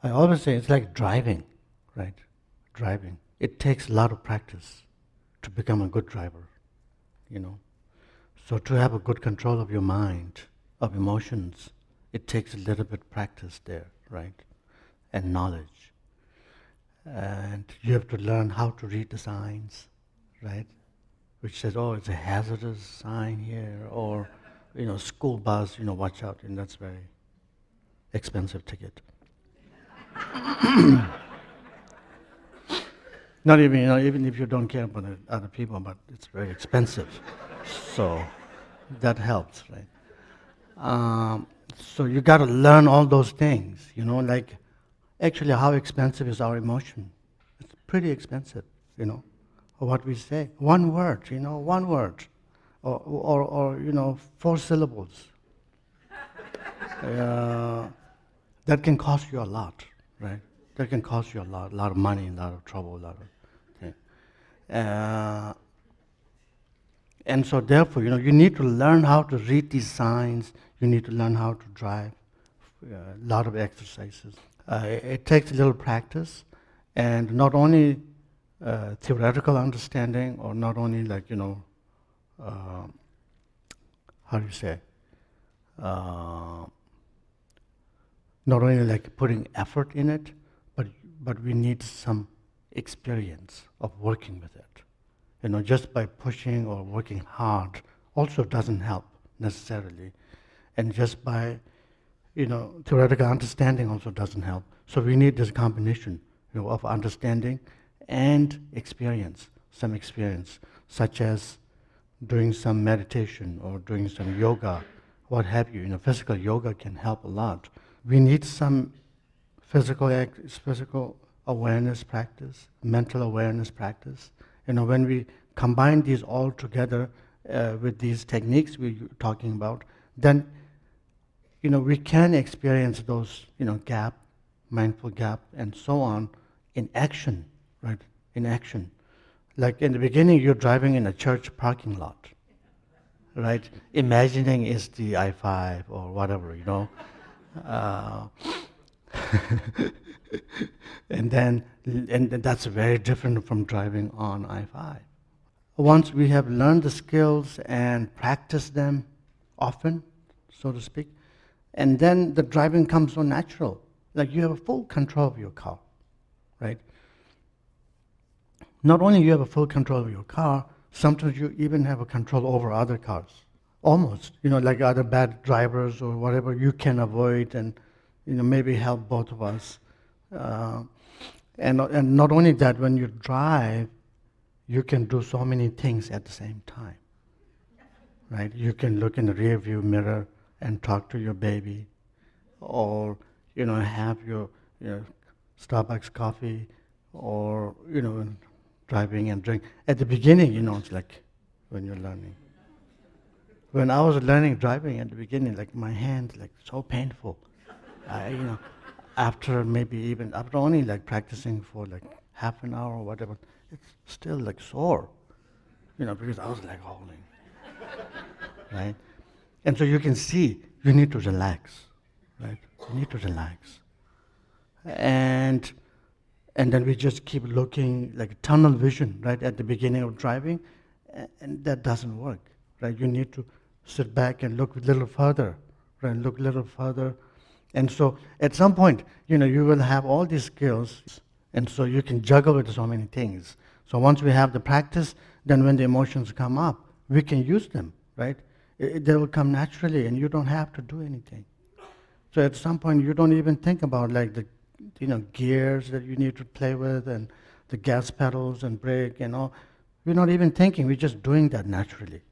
I always say it's like driving, right? Driving. It takes a lot of practice to become a good driver, you know. So to have a good control of your mind, of emotions, it takes a little bit practice there, right? And knowledge. And you have to learn how to read the signs, right? Which says, oh, it's a hazardous sign here, or, school bus, watch out, and that's very expensive ticket. Not even, even if you don't care about the other people, but it's very expensive. So that helps, right? So you got to learn all those things, like actually how expensive is our emotion? It's pretty expensive, or what we say. One word, one word, or 4 syllables. That can cost you a lot, right? That can cost you a lot of money, a lot of trouble, a lot of things. And so therefore, you need to learn how to read these signs. You need to learn how to drive. A lot of exercises. It takes a little practice, and not only theoretical understanding, or not only how do you say? Not only like putting effort in it, but we need some experience of working with it. Just by pushing or working hard also doesn't help necessarily. And just by, theoretical understanding also doesn't help. So we need this combination, of understanding and experience, some experience, such as doing some meditation or doing some yoga, what have you. Physical yoga can help a lot. We need some physical awareness practice, mental awareness practice. When we combine these all together with these techniques we're talking about, then we can experience those gap, mindful gap, and so on in action, right? In action. Like in the beginning, you're driving in a church parking lot, right? Imagining it's the I-5 or whatever, and that's very different from driving on I-5. Once we have learned the skills and practiced them often, so to speak, and then the driving comes so natural. Like you have a full control of your car, right? Not only you have a full control of your car, sometimes you even have a control over other cars. Almost, like other bad drivers or whatever you can avoid and, maybe help both of us. And not only that, when you drive, you can do so many things at the same time, right? You can look in the rear view mirror and talk to your baby, or have your Starbucks coffee, or driving and drink. At the beginning, it's like when you're learning. When I was learning driving at the beginning, like my hands like so painful. After only like practicing for like half an hour or whatever, it's still like sore, because I was like holding, right? And so you can see you need to relax, right? You need to relax. And then we just keep looking like tunnel vision, right, at the beginning of driving, and that doesn't work, right? You need to sit back and look a little further, right? Look a little further. And so at some point, you will have all these skills, and so you can juggle with so many things. So once we have the practice, then when the emotions come up, we can use them, right? They will come naturally, and you don't have to do anything. So at some point, you don't even think about like the gears that you need to play with, and the gas pedals and brake and all. We're not even thinking, we're just doing that naturally,